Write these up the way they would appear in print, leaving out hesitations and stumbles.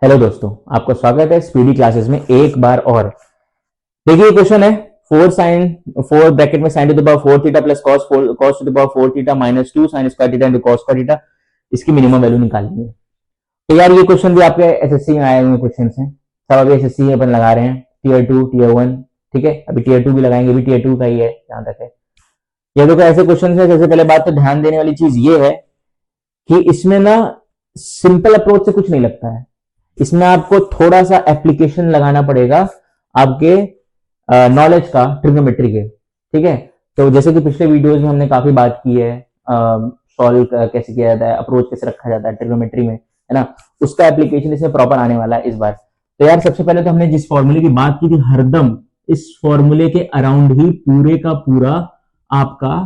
Hello दोस्तों, आपका स्वागत है स्पीडी क्लासेस में एक बार और। देखिए क्वेश्चन है फोर ब्रैकेट में sign to the power four theta plus cos to the power four theta minus two sine square theta into cos square theta, इसकी मिनिमम वैल्यू निकालनी है। तो यार ये क्वेश्चन भी आपके एसएससी में आए हुए क्वेश्चन हैं, सब अभी एसएससी में अपन लगा रहे हैं, टीयर टू टीयर वन। ठीक है, अभी टीयर टू भी लगाएंगे, अभी टीयर टू का ही है जहां तक है। ये देखो ऐसे क्वेश्चन है। सबसे पहले बात तो ध्यान देने वाली चीज ये है कि इसमें ना सिंपल अप्रोच से कुछ नहीं लगता है, इसमें आपको थोड़ा सा एप्लीकेशन लगाना पड़ेगा आपके नॉलेज का, ट्रिग्नोमेट्री के। ठीक है, तो जैसे कि पिछले वीडियोस में हमने काफी बात की है, सॉल्व कैसे किया जाता है, अप्रोच कैसे रखा जाता है ट्रिग्नोमेट्री में, है ना, उसका एप्लीकेशन इसमें प्रॉपर आने वाला है इस बार। तो यार सबसे पहले तो हमने जिस फॉर्मूले की बात की थी, हरदम इस फॉर्मूले के अराउंड ही पूरे का पूरा आपका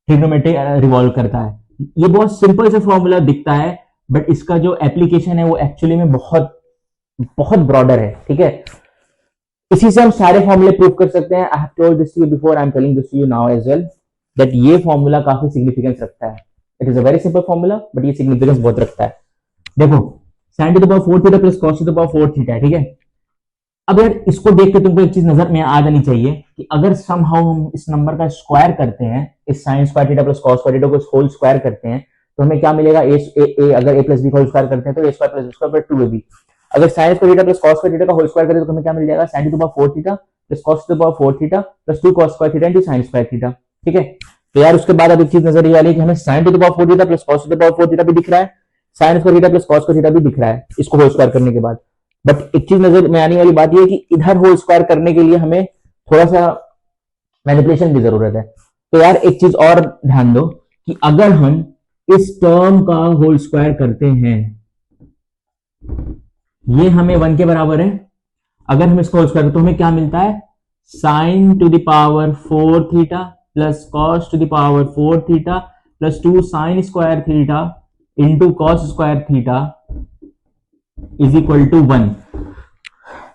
ट्रिग्नोमेट्री रिवॉल्व करता है। ये बहुत सिंपल से फॉर्मूला दिखता है, बट इसका जो एप्लीकेशन है वो एक्चुअली में बहुत बहुत ब्रॉडर है। ठीक है, इसी से हम सारे फॉर्मूले प्रूव कर सकते हैं। I have told this you before, I am telling this you now as well, that ये फॉर्मूला काफी सिग्निफिकेंस रखता है। It is a very simple formula, but ये सिग्निफिकेंस बहुत रखता है। देखो, sine to the power four theta plus cos to the power four theta है। ठीक है, अब यार इसको देख के तुमको एक चीज नजर में आ जानी चाहिए कि अगर समहाउ हम इस नंबर का स्क्वायर करते हैं, इस sine square theta plus cos square theta को होल स्क्वायर करते हैं, तो हमें क्या मिलेगा? अगर A plus B whole square करते हैं तो A square plus B square two A B. अगर sine square theta plus cos square theta का होल स्क्वायर करें तो हमें क्या मिल जाएगा? Sine to the power four theta plus cos to the power four theta plus two cos square theta into sine square theta. ठीक है, तो यार उसके बाद अब एक चीज नजर ये वाली कि हमें sign to the power four theta plus cos to the power four theta भी दिख रहा है, sign square theta plus cos square theta भी दिख रहा है इसको होल स्क्वायर करने के बाद। बट एक चीज नजर में आने वाली बात यह है कि इधर होल स्क्वायर करने के लिए हमें थोड़ा सा मैनिपुलेशन की जरूरत है। तो यार एक चीज और ध्यान दो कि अगर हम इस टर्म का होल स्क्वायर करते हैं, ये हमें वन के बराबर है, अगर हम इसको होल स्क्वायर तो हमें क्या मिलता है? Sine to the power four theta plus cos to the power four theta plus two sine square theta into cos square theta is equal to one.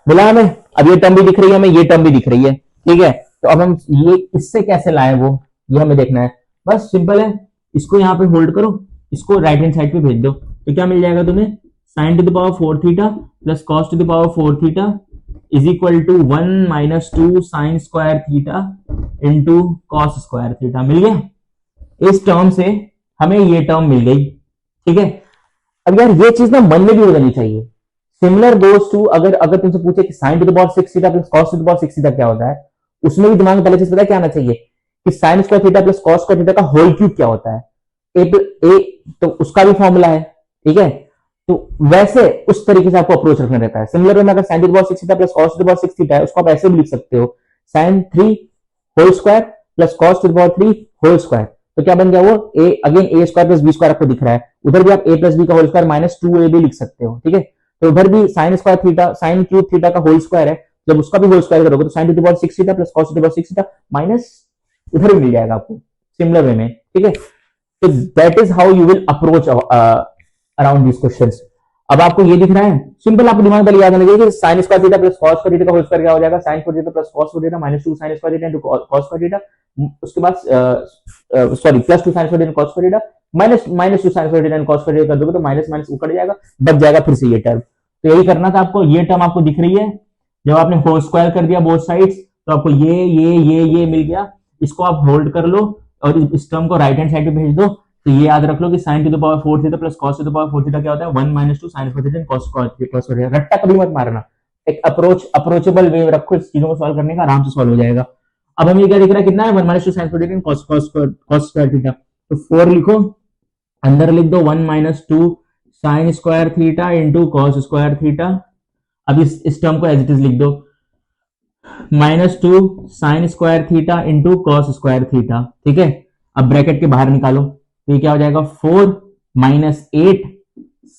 मिला हमें? अब ये टर्म भी दिख रही है हमें, ये टर्म भी दिख रही है। ठीक है, तो अब हम ये इससे कैसे लाए वो, ये हमें देखना है। बस सिंपल है, इसको यहाँ पे होल्ड करो, इसको राइट हैंड साइड पे भेज दो, तो क्या मिल जाएगा तुम्हें? Sine to the power four theta plus cos to the power four theta is equal to one minus two sine square theta into cos square theta. मिल गया? इस टर्म से हमें ये टर्म मिल गई। ठीक है, अब यार ये चीज ना मन में भी हो जानी चाहिए। सिमिलर गोज टू, अगर अगर तुमसे पूछे कि sign to the power six theta plus cos to the power six theta क्या होता है, उसमें भी दिमाग में पहले चीज पता क्या आना चाहिए कि sign square theta plus cos square theta का होल क्यूब क्या होता है। ए तो उसका भी फॉर्मूला है। ठीक है, तो वैसे उस तरीके से आपको अप्रोच रखना रहता है। सिमिलर में अगर sine to the power six theta plus cos to the power six theta है, उसको आप ऐसे भी लिख सकते हो, sine three whole square plus cos to the power three whole square. तो क्या बन गया वो? A again a square plus B square आपको दिख रहा है, उधर भी आप ए प्लस बी का whole square minus two a भी लिख सकते हो। ठीक है, तो उधर भी sign square theta sine cube theta का होल स्क्वायर है, जब उसका भी होल स्क्वायर करोगे तो sign to the power six theta plus cos to the power six theta minus उधर भी मिल जाएगा आपको सिमिलर वे में। ठीक है, तो that is how you will approach around this questions. अब आपको ये दिख रहा है, सिंपल आपको दिमाग में याद आना चाहिए कि sign square theta plus cos square theta का होल स्क्वायर क्या हो जाएगा? Sign square theta plus cos square theta minus two sine square theta into cos square theta, उसके बाद sorry plus two sine square theta cos square theta minus two sine square theta cos square theta कर दोगे तो minus minus cut जाएगा, बच जाएगा फिर से ये टर्म। तो यही करना था आपको। ये टर्म आपको दिख रही है, जब आपने होल स्क्वायर कर दिया बोथ साइड्स तो आपको ये मिल गया, इसको आप होल्ड कर लो और इस टर्म को राइट हैंड साइड पे भेज दो। तो ये याद रख लो कि sign to the power four theta plus cos to the power four theta क्या होता है? One minus two sine square theta cos square theta. रट्टा कभी मत मारना, एक अप्रोचेबल वे रखो इस चीजों को सॉल्व करने का, आराम से सॉल्व हो जाएगा। अब हमें क्या दिख रहा है? कितना है? One minus two sine square theta cos square theta. तो फोर लिखो, अंदर लिख दो one minus two sine square theta into cos square theta. अब इस टर्म को एज इट इज लिख दो, minus two sine square theta into cos square theta. ठीक है, अब ब्रैकेट के बाहर निकालो तो ये क्या हो जाएगा? Four minus eight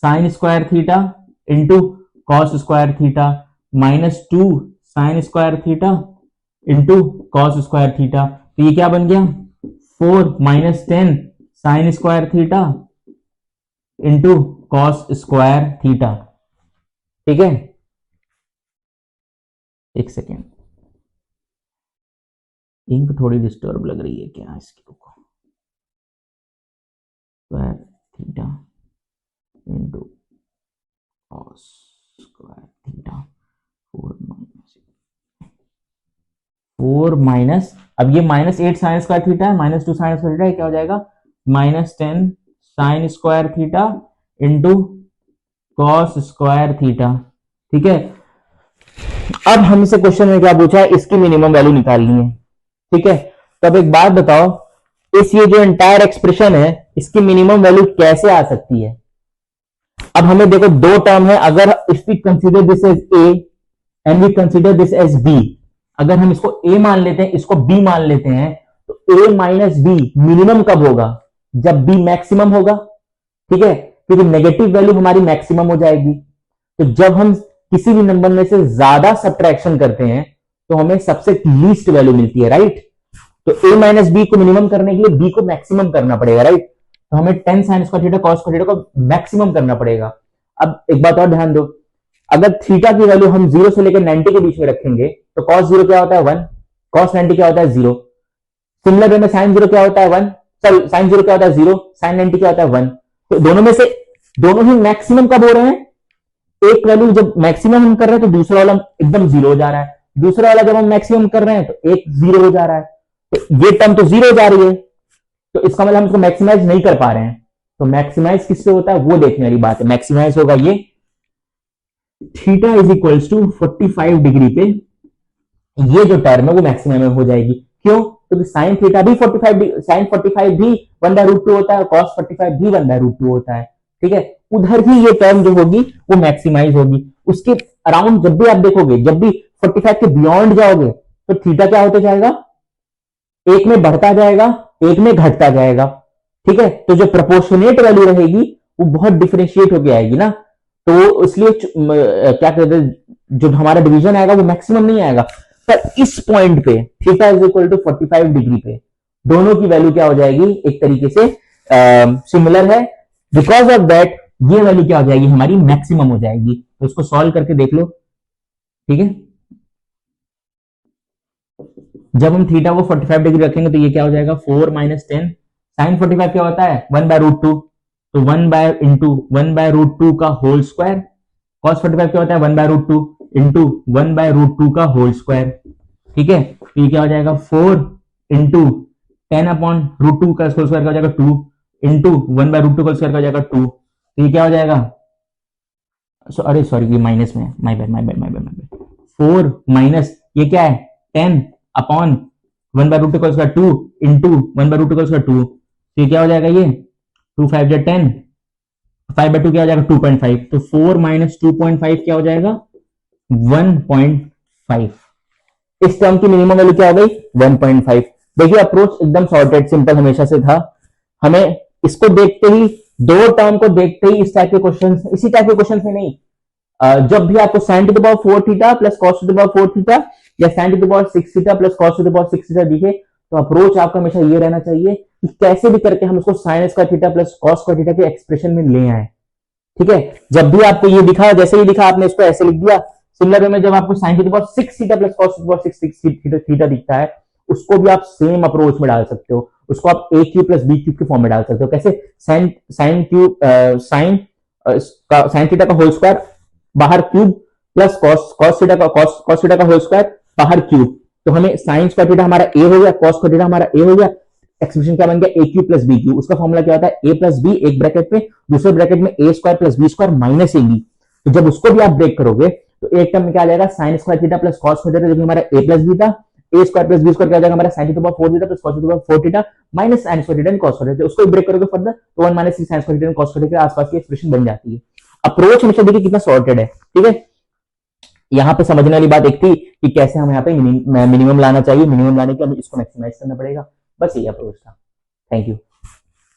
sine square theta into cos square theta minus two sine square theta into cos square theta. तो ये क्या बन गया? Four minus ten sine square theta into cos square theta. ठीक है, एक सेकेंड, इंक थोड़ी disturb लग रही है क्या इसकी? रुको, square theta into cos square theta 4 minus, अब ये -8 साइन स्क्वायर थीटा है, -2 साइन स्क्वायर थीटा, क्या हो जाएगा -10 sign square theta into cos square theta. ठीक है, अब हमसे क्वेश्चन में क्या पूछा है, इसकी मिनिमम वैल्यू निकालनी है। ठीक है, तो अब एक बात बताओ, इस ये जो एंटायर एक्सप्रेशन है इसकी मिनिमम वैल्यू कैसे आ सकती है। अब हमें देखो दो टर्म है, अगर if we consider this as a and we consider this as b, अगर हम इसको ए मान लेते हैं इसको बी मान लेते हैं, तो ए माइनस बी मिनिमम कब होगा, जब बी मैक्सिमम होगा। ठीक है, क्योंकि नेगेटिव वैल्यू हमारी मैक्सिमम हो जाएगी। तो जब हम किसी भी नंबर में से ज्यादा सब्ट्रैक्शन करते हैं तो हमें सबसे लीस्ट वैल्यू मिलती है, राइट। तो a माइनस बी को मिनिमम करने के लिए b को मैक्सिमम करना पड़ेगा, राइट। तो हमें 10 sign square theta cos square theta को मैक्सिमम करना पड़ेगा। अब एक बात और ध्यान दो, अगर थीटा की वैल्यू हम 0 से लेकर 90 के बीच में रखेंगे तो कॉस 0 क्या होता है 1, कॉस 90 क्या होता है 0। सिमिलर वे में साइन 0 क्या होता है 1, सॉरी साइन 0 क्या होता है 0, साइन 90 क्या होता है 1। तो दोनों में से दोनों ही मैक्सिमम कब हो रहे हैं, एक वैल्यू जब मैक्सिमम हम कर रहे हैं तो दूसरा वाला एकदम 0 हो जा रहा है, दूसरा वाला जब हम मैक्सिमम कर रहे हैं तो एक 0 हो जा रहा है। तो ये टर्म तो 0 हो जा रही है, तो इसका मतलब हम इसको मैक्सिमाइज नहीं कर पा रहे हैं। तो मैक्सिमाइज किससे होता है वो देखने वाली बात है। मैक्सिमाइज होगा ये theta is equals to 45 degree पे, ये जो टर्म है वो मैक्सिमम में हो जाएगी। क्यों, क्योंकि साइन थीटा भी 45, साइन 45 भी 1/√2 होता है, कॉस 45 भी 1/√2 होता है। ठीक है, उधर ही ये टर्म जो होगी वो मैक्सिमाइज होगी। उसके अराउंड जब भी आप देखोगे, जब भी 45 के बियॉन्ड जाओगे तो थीटा क्या होते जाएगा, एक में बढ़ता जाएगा एक में घटता जाएगा। ठीक है, तो जो प्रोपोर्शनेट वैल्यू रहेगी वो बहुत डिफरेंशिएट होकर आएगी ना, तो इसलिए क्या कहते हैं, जो हमारा डिवीजन आएगा वो मैक्सिमम नहीं आएगा। पर इस पॉइंट पे theta is equal to 45 degree पे दोनों की वैल्यू क्या हो जाएगी, एक तरीके से सिमिलर है। बिकॉज ऑफ दैट ये वैल्यू क्या हो जाएगी, हमारी मैक्सिमम हो जाएगी। तो इसको सॉल्व करके देख लो। ठीक है, जब हम थीटा को 45 डिग्री रखेंगे तो ये क्या हो जाएगा 4 माइनस 10 साइन 45 क्या होता है 1/√2, तो 1/√2 का होल स्क्वायर। कॉस 45 क्या होता है 1/√2 इंटू 1/√2 का होल स्क्वायर। ठीक है, तो ये क्या हो जाएगा 4 इंटू 10/√2 का होल स्क्वायर का हो जाएगा 2 इंटू 1/√2 का स्क्वायर का हो जाएगा 2। तो ये क्या हो जाएगा, अरे सॉरी ये माइनस में, माय बैड 4 माइनस ये क्या है 10 अपॉन 1/√2 का स्क्वायर 2 इंटू 1/√2 का स्क्वायर 2। तो ये क्या हो जाएगा, ये 2 5 जा 10, 5/2 क्या हो जाएगा 2.5। तो 4 माइनस 2.5 क्या हो जाएगा 1.5। इस टर्म की मिनिमम वैल्यू क्या हो गई 1.5। देखिए अप्रोच एकदम सॉर्टेड सिंपल हमेशा से था। हमें इसको देखते ही, दो टर्म को देखते ही इस टाइप के क्वेश्चन, इसी टाइप के क्वेश्चन से नहीं, जब भी आपको sin to the power 4 theta plus cos to the power 4 theta या sin to the power 6 theta plus cos to the power 6 theta दिखे, तो अप्रोच आपका हमेशा ये रहना चाहिए कि कैसे भी करके हम उसको sin square theta plus cos square theta के एक्सप्रेशन में ले आए। ठीक है, जब भी आपको ये दिखा, जैसे ही लिखा आपने इसको ऐसे लिख दिया। सिमिलर वे में जब आपको sin to the power 6 theta plus cos to the power 6 theta दिखता है, उसको भी आप सेम अप्रोच में डाल सकते हो। उसको आप a cube plus b cube के फॉर्म में डाल सकते हो। कैसे, sin थीटा का होल स्क्वायर बाहर क्यूब प्लस cos थीटा का होल स्क्वायर बाहर क्यूब। तो हमें sin स्क्वायर थीटा हमारा a हो गया, cos स्क्वायर थीटा हमारा a हो गया। एक्सप्रेशन क्या बन गया, a cube plus b cube. उसका फॉर्मूला क्या होता है a प्लस बी, एक ब्रैकेट में, दूसरे ब्रैकेट में a square plus B square minus ab। तो जब उसको भी आप ब्रेक करोगे तो एक टर्म में क्या आ जाएगा sin square theta plus cos square theta, जो कि हमारा a प्लस बी था, a square plus B square क्या हो जाएगा हमारा sin to the power 4 theta plus cos to the power 4 theta minus sin square theta cos square theta. उसको break करोगे फर्दर तो 1 minus sin square theta cos square theta के आसपास की एक्सप्रेशन बन जाती है। अप्रोच हमेशा देखिए कितना सॉर्टेड है। ठीक है, यहाँ पे समझने वाली बात एक थी कि कैसे हम यहाँ पे मिनिमम लाना चाहिए, मिनिमम लाने के लिए हमें इसको मैक्सिमाइज करना पड़ेगा। बस यही अप्रोच था। Thank you.